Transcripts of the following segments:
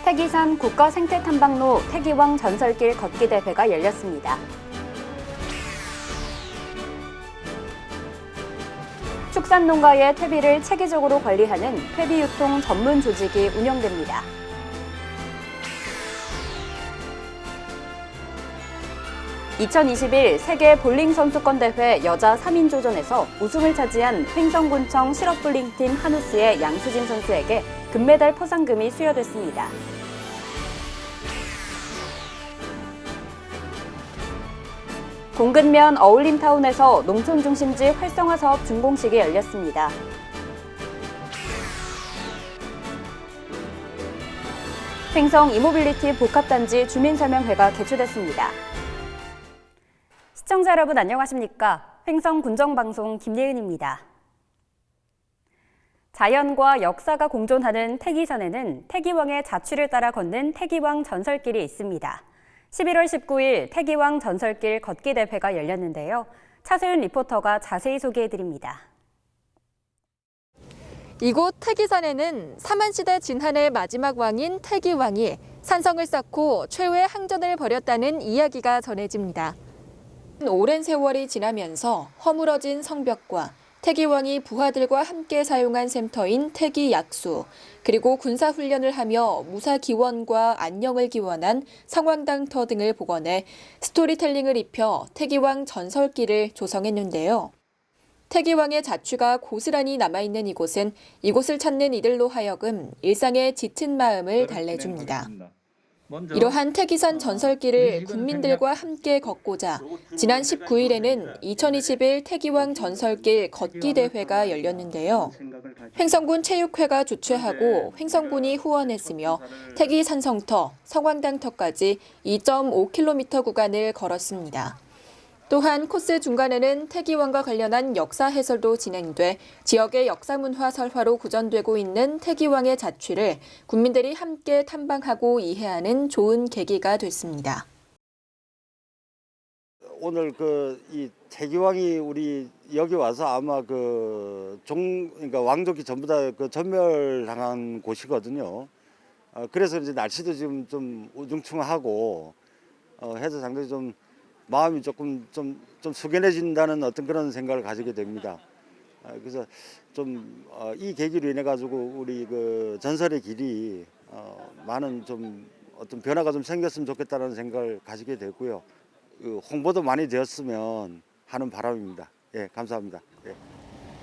태기산 국가생태탐방로 태기왕 전설길 걷기 대회가 열렸습니다. 축산농가의 퇴비를 체계적으로 관리하는 퇴비 유통 전문 조직이 운영됩니다. (2021) 세계 볼링 선수권 대회 여자 3인조전에서 우승을 차지한 횡성군청 실업볼링팀 한우스의 양수진 선수에게 금메달 포상금이 수여됐습니다. 공근면 어울림타운에서 농촌중심지 활성화 사업 준공식이 열렸습니다. 횡성 이모빌리티 복합단지 주민설명회가 개최됐습니다. 시청자 여러분 안녕하십니까? 횡성 군정방송 김예은입니다. 자연과 역사가 공존하는 태기산에는 태기왕의 자취를 따라 걷는 태기왕 전설길이 있습니다. 11월 19일 태기왕 전설길 걷기 대회가 열렸는데요. 차소윤 리포터가 자세히 소개해드립니다. 이곳 태기산에는 삼한시대 진한의 마지막 왕인 태기왕이 산성을 쌓고 최후의 항전을 벌였다는 이야기가 전해집니다. 오랜 세월이 지나면서 허물어진 성벽과 태기왕이 부하들과 함께 사용한 샘터인 태기약수, 그리고 군사훈련을 하며 무사기원과 안녕을 기원한 성황당터 등을 복원해 스토리텔링을 입혀 태기왕 전설길을 조성했는데요. 태기왕의 자취가 고스란히 남아있는 이곳은 이곳을 찾는 이들로 하여금 일상의 짙은 마음을 달래줍니다. 이러한 태기산 전설길을 국민들과 함께 걷고자 지난 19일에는 2021 태기왕 전설길 걷기 대회가 열렸는데요. 횡성군 체육회가 주최하고 횡성군이 후원했으며 태기 산성터, 성황당터까지 2.5km 구간을 걸었습니다. 또한 코스 중간에는 태기왕과 관련한 역사 해설도 진행돼 지역의 역사문화 설화로 구전되고 있는 태기왕의 자취를 국민들이 함께 탐방하고 이해하는 좋은 계기가 됐습니다. 오늘 이 태기왕이 우리 여기 와서 아마 그러니까 왕족이 전부 다 전멸당한 곳이거든요. 그래서 이제 날씨도 지금 좀 우중충하고 해서 상당히 좀 마음이 조금 좀 숙연해진다는 어떤 그런 생각을 가지게 됩니다. 그래서 좀 이 계기로 인해 가지고 우리 전설의 길이 많은 좀 어떤 변화가 좀 생겼으면 좋겠다는 생각을 가지게 됐고요. 홍보도 많이 되었으면 하는 바람입니다. 예, 감사합니다. 예.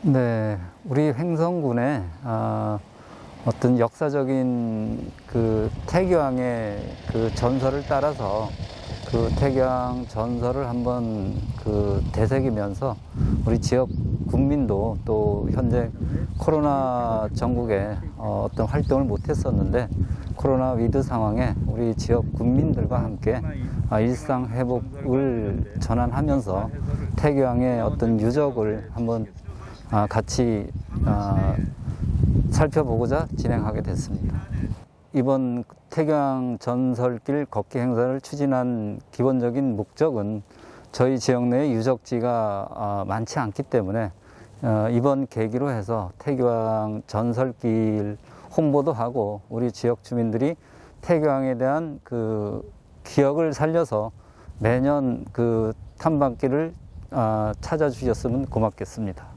네, 우리 횡성군의 어떤 역사적인 태기왕의 전설을 따라서 태기왕 전설을 한번 되새기면서 우리 지역 국민도 또 현재 코로나 전국에 어떤 활동을 못했었는데 코로나 위드 상황에 우리 지역 국민들과 함께 일상 회복을 전환하면서 태기왕의 어떤 유적을 한번 같이 살펴보고자 진행하게 됐습니다. 이번 태기왕 전설길 걷기 행사를 추진한 기본적인 목적은 저희 지역 내에 유적지가 많지 않기 때문에 이번 계기로 해서 태기왕 전설길 홍보도 하고 우리 지역 주민들이 태기왕에 대한 기억을 살려서 매년 탐방길을 찾아주셨으면 고맙겠습니다.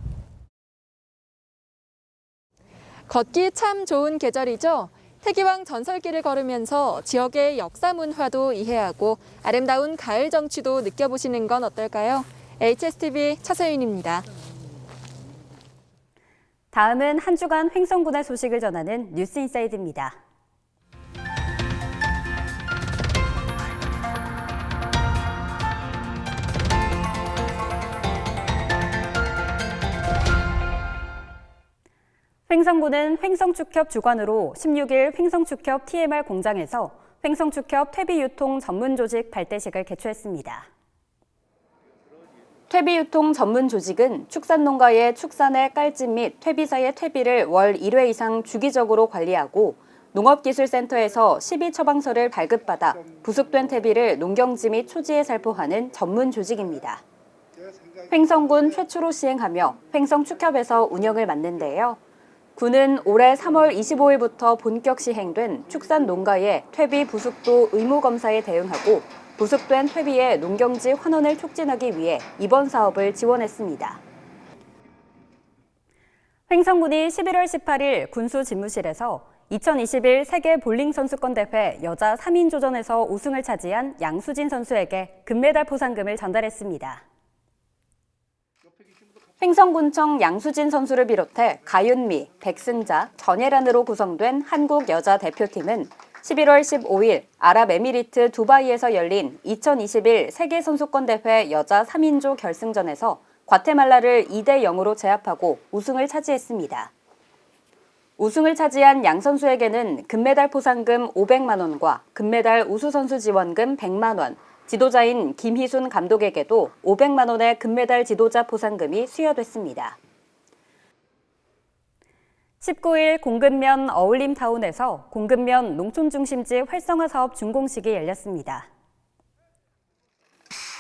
걷기 참 좋은 계절이죠. 태기왕 전설길을 걸으면서 지역의 역사 문화도 이해하고 아름다운 가을 정취도 느껴보시는 건 어떨까요? HSTV 차서윤입니다. 다음은 한 주간 횡성군의 소식을 전하는 뉴스인사이드입니다. 횡성군은 횡성축협 주관으로 16일 횡성축협 TMR 공장에서 횡성축협 퇴비유통 전문조직 발대식을 개최했습니다. 퇴비유통 전문조직은 축산농가의 축산의 깔집 및 퇴비사의 퇴비를 월 1회 이상 주기적으로 관리하고 농업기술센터에서 시비처방서를 발급받아 부숙된 퇴비를 농경지 및 초지에 살포하는 전문조직입니다. 횡성군 최초로 시행하며 횡성축협에서 운영을 맡는데요. 군은 올해 3월 25일부터 본격 시행된 축산 농가의 퇴비 부숙도 의무 검사에 대응하고 부숙된 퇴비의 농경지 환원을 촉진하기 위해 이번 사업을 지원했습니다. 횡성군이 11월 18일 군수 집무실에서 2021 세계 볼링 선수권 대회 여자 3인조전에서 우승을 차지한 양수진 선수에게 금메달 포상금을 전달했습니다. 횡성군청 양수진 선수를 비롯해 가윤미, 백승자, 전예란으로 구성된 한국 여자 대표팀은 11월 15일 아랍에미리트 두바이에서 열린 2021 세계선수권 대회 여자 3인조 결승전에서 과테말라를 2대 0으로 제압하고 우승을 차지했습니다. 우승을 차지한 양 선수에게는 금메달 포상금 500만 원과 금메달 우수선수 지원금 100만 원, 지도자인 김희순 감독에게도 500만 원의 금메달 지도자 포상금이 수여됐습니다. 19일 공급면 어울림타운에서 공급면 농촌중심지 활성화 사업 준공식이 열렸습니다.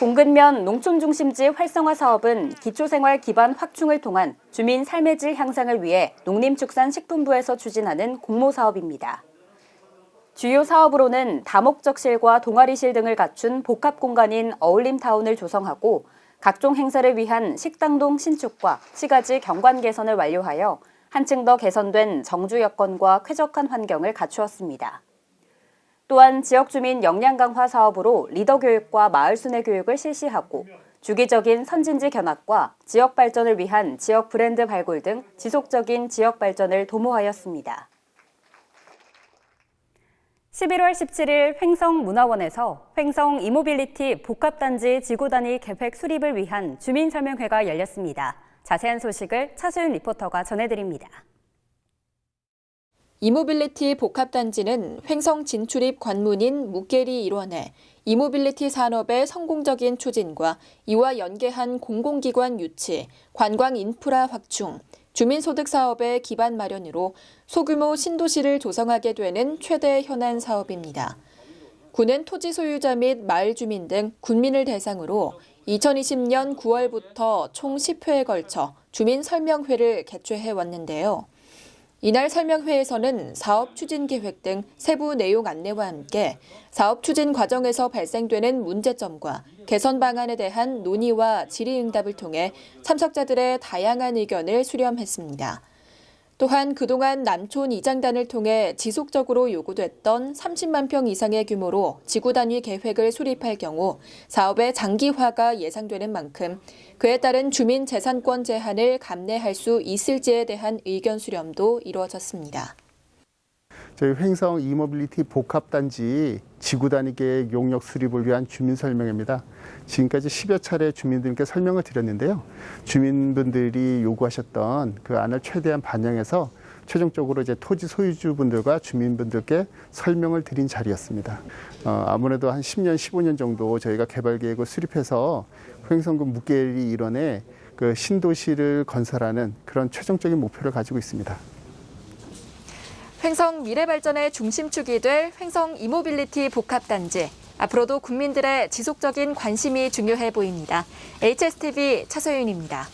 공급면 농촌중심지 활성화 사업은 기초생활 기반 확충을 통한 주민 삶의 질 향상을 위해 농림축산식품부에서 추진하는 공모사업입니다. 주요 사업으로는 다목적실과 동아리실 등을 갖춘 복합공간인 어울림타운을 조성하고 각종 행사를 위한 식당동 신축과 시가지 경관 개선을 완료하여 한층 더 개선된 정주 여건과 쾌적한 환경을 갖추었습니다. 또한 지역 주민 역량 강화 사업으로 리더 교육과 마을 순회 교육을 실시하고 주기적인 선진지 견학과 지역 발전을 위한 지역 브랜드 발굴 등 지속적인 지역 발전을 도모하였습니다. 11월 17일 횡성문화원에서 횡성 이모빌리티 복합단지 지구단위 계획 수립을 위한 주민설명회가 열렸습니다. 자세한 소식을 차소윤 리포터가 전해드립니다. 이모빌리티 복합단지는 횡성 진출입 관문인 묵계리 일원에 이모빌리티 산업의 성공적인 추진과 이와 연계한 공공기관 유치, 관광 인프라 확충, 주민소득 사업의 기반 마련으로 소규모 신도시를 조성하게 되는 최대 현안 사업입니다. 군은 토지 소유자 및 마을 주민 등 군민을 대상으로 2020년 9월부터 총 10회에 걸쳐 주민 설명회를 개최해 왔는데요. 이날 설명회에서는 사업 추진 계획 등 세부 내용 안내와 함께 사업 추진 과정에서 발생되는 문제점과 개선 방안에 대한 논의와 질의응답을 통해 참석자들의 다양한 의견을 수렴했습니다. 또한 그동안 남촌 이장단을 통해 지속적으로 요구됐던 30만 평 이상의 규모로 지구 단위 계획을 수립할 경우 사업의 장기화가 예상되는 만큼 그에 따른 주민 재산권 제한을 감내할 수 있을지에 대한 의견 수렴도 이루어졌습니다. 저희 횡성 이모빌리티 복합단지 지구 단위 계획 용역 수립을 위한 주민 설명회입니다. 지금까지 10여 차례 주민들께 설명을 드렸는데요. 주민분들이 요구하셨던 그 안을 최대한 반영해서 최종적으로 이제 토지 소유주분들과 주민분들께 설명을 드린 자리였습니다. 아무래도 한 10년, 15년 정도 저희가 개발 계획을 수립해서 횡성군 묵계리 일원에 그 신도시를 건설하는 그런 최종적인 목표를 가지고 있습니다. 횡성 미래발전의 중심축이 될 횡성 이모빌리티 복합단지. 앞으로도 국민들의 지속적인 관심이 중요해 보입니다. HSTV 차소윤입니다.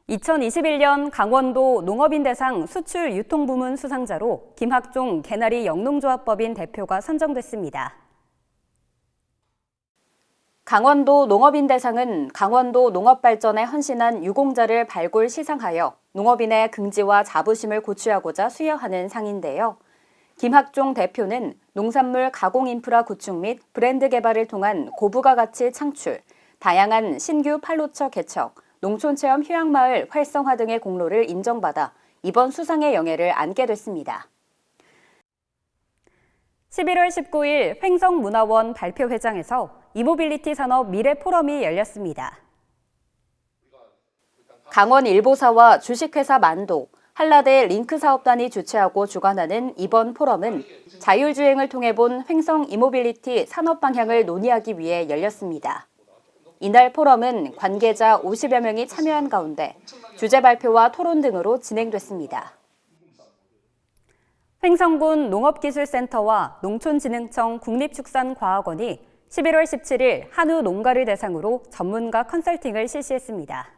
2021년 강원도 농업인 대상 수출 유통부문 수상자로 김학종 개나리 영농조합법인 대표가 선정됐습니다. 강원도 농업인 대상은 강원도 농업발전에 헌신한 유공자를 발굴 시상하여 농업인의 긍지와 자부심을 고취하고자 수여하는 상인데요. 김학종 대표는 농산물 가공 인프라 구축 및 브랜드 개발을 통한 고부가 가치 창출, 다양한 신규 판로처 개척, 농촌체험 휴양마을 활성화 등의 공로를 인정받아 이번 수상의 영예를 안게 됐습니다. 11월 19일 횡성문화원 발표회장에서 이모빌리티 산업 미래 포럼이 열렸습니다. 강원일보사와 주식회사 만도, 한라대 링크사업단이 주최하고 주관하는 이번 포럼은 자율주행을 통해 본 횡성 이모빌리티 산업 방향을 논의하기 위해 열렸습니다. 이날 포럼은 관계자 50여 명이 참여한 가운데 주제 발표와 토론 등으로 진행됐습니다. 횡성군 농업기술센터와 농촌진흥청 국립축산과학원이 11월 17일 한우 농가를 대상으로 전문가 컨설팅을 실시했습니다.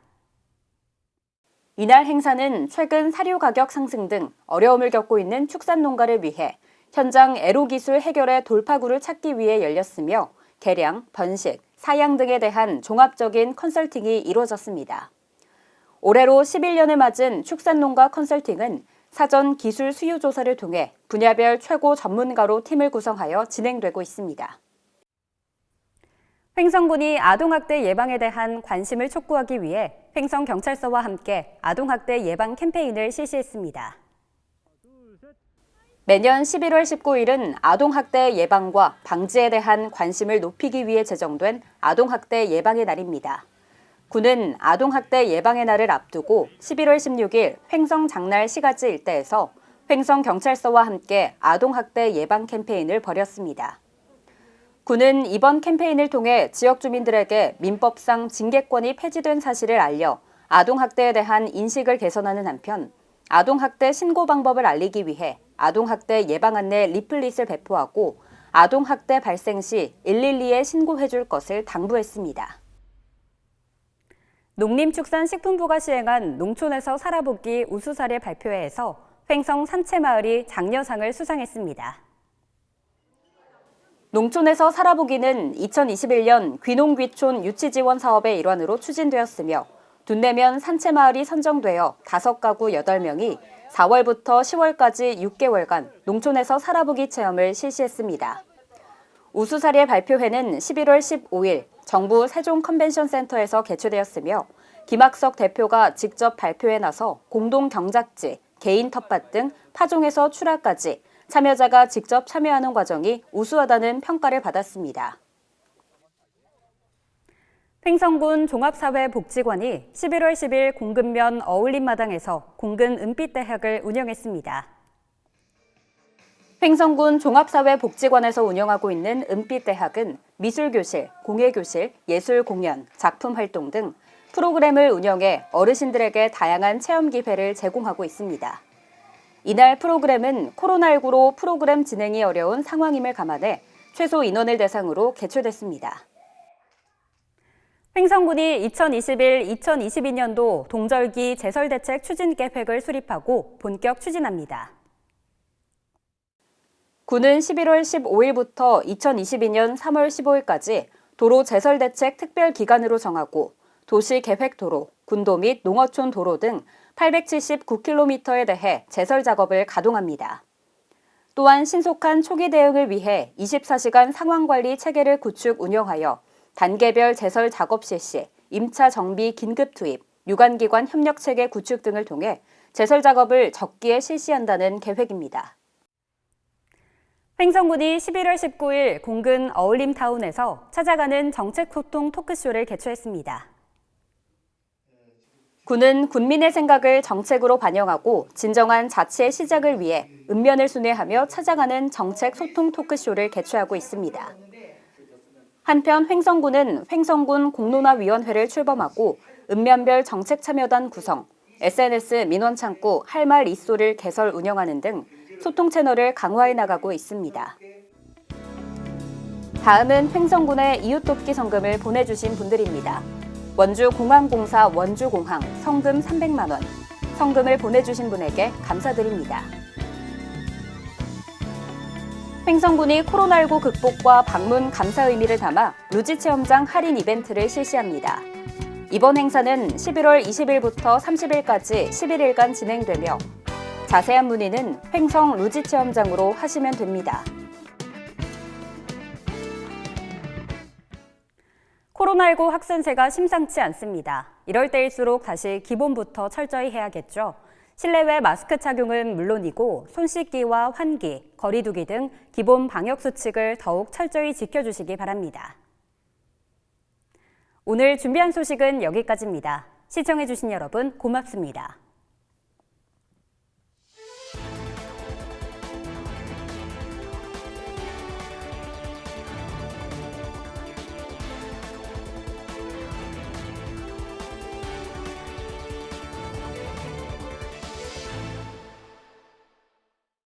이날 행사는 최근 사료 가격 상승 등 어려움을 겪고 있는 축산농가를 위해 현장 애로기술 해결의 돌파구를 찾기 위해 열렸으며 개량, 번식, 사양 등에 대한 종합적인 컨설팅이 이루어졌습니다. 올해로 11년을 맞은 축산농가 컨설팅은 사전 기술 수요 조사를 통해 분야별 최고 전문가로 팀을 구성하여 진행되고 있습니다. 횡성군이 아동학대 예방에 대한 관심을 촉구하기 위해 횡성경찰서와 함께 아동학대 예방 캠페인을 실시했습니다. 매년 11월 19일은 아동학대 예방과 방지에 대한 관심을 높이기 위해 제정된 아동학대 예방의 날입니다. 군은 아동학대 예방의 날을 앞두고 11월 16일 횡성 장날 시가지 일대에서 횡성경찰서와 함께 아동학대 예방 캠페인을 벌였습니다. 군은 이번 캠페인을 통해 지역 주민들에게 민법상 징계권이 폐지된 사실을 알려 아동학대에 대한 인식을 개선하는 한편 아동학대 신고 방법을 알리기 위해 아동학대 예방 안내 리플릿을 배포하고 아동학대 발생 시 112에 신고해 줄 것을 당부했습니다. 농림축산식품부가 시행한 농촌에서 살아보기 우수사례 발표회에서 횡성 산채마을이 장려상을 수상했습니다. 농촌에서 살아보기는 2021년 귀농귀촌 유치지원 사업의 일환으로 추진되었으며 둔내면 산채마을이 선정되어 5가구 8명이 4월부터 10월까지 6개월간 농촌에서 살아보기 체험을 실시했습니다. 우수사례 발표회는 11월 15일 정부 세종 컨벤션센터에서 개최되었으며 김학석 대표가 직접 발표에 나서 공동 경작지, 개인 텃밭 등 파종에서 출하까지 참여자가 직접 참여하는 과정이 우수하다는 평가를 받았습니다. 횡성군 종합사회복지관이 11월 10일 공근면 어울림마당에서 공근 은빛대학을 운영했습니다. 횡성군 종합사회복지관에서 운영하고 있는 은빛대학은 미술교실, 공예교실, 예술공연, 작품활동 등 프로그램을 운영해 어르신들에게 다양한 체험 기회를 제공하고 있습니다. 이날 프로그램은 코로나19로 프로그램 진행이 어려운 상황임을 감안해 최소 인원을 대상으로 개최됐습니다. 횡성군이 2021-2022년도 동절기 제설대책 추진계획을 수립하고 본격 추진합니다. 군은 11월 15일부터 2022년 3월 15일까지 도로 제설대책 특별기간으로 정하고 도시계획도로, 군도 및 농어촌 도로 등 879km에 대해 제설 작업을 가동합니다. 또한 신속한 초기 대응을 위해 24시간 상황관리 체계를 구축 운영하여 단계별 제설 작업 실시, 임차 정비 긴급 투입, 유관기관 협력 체계 구축 등을 통해 제설 작업을 적기에 실시한다는 계획입니다. 횡성군이 11월 19일 공근 어울림타운에서 찾아가는 정책소통 토크쇼를 개최했습니다. 군은 군민의 생각을 정책으로 반영하고 진정한 자치의 시작을 위해 읍면을 순회하며 찾아가는 정책 소통 토크쇼를 개최하고 있습니다. 한편 횡성군은 횡성군 공론화위원회를 출범하고 읍면별 정책 참여단 구성, SNS 민원창구 할 말 이쏘를 개설 운영하는 등 소통 채널을 강화해 나가고 있습니다. 다음은 횡성군의 이웃돕기 성금을 보내주신 분들입니다. 원주공항공사 원주공항 성금 300만 원, 성금을 보내주신 분에게 감사드립니다. 횡성군이 코로나19 극복과 방문 감사 의미를 담아 루지체험장 할인 이벤트를 실시합니다. 이번 행사는 11월 20일부터 30일까지 11일간 진행되며 자세한 문의는 횡성 루지체험장으로 하시면 됩니다. 코로나19 확산세가 심상치 않습니다. 이럴 때일수록 다시 기본부터 철저히 해야겠죠. 실내외 마스크 착용은 물론이고 손 씻기와 환기, 거리 두기 등 기본 방역 수칙을 더욱 철저히 지켜주시기 바랍니다. 오늘 준비한 소식은 여기까지입니다. 시청해주신 여러분 고맙습니다.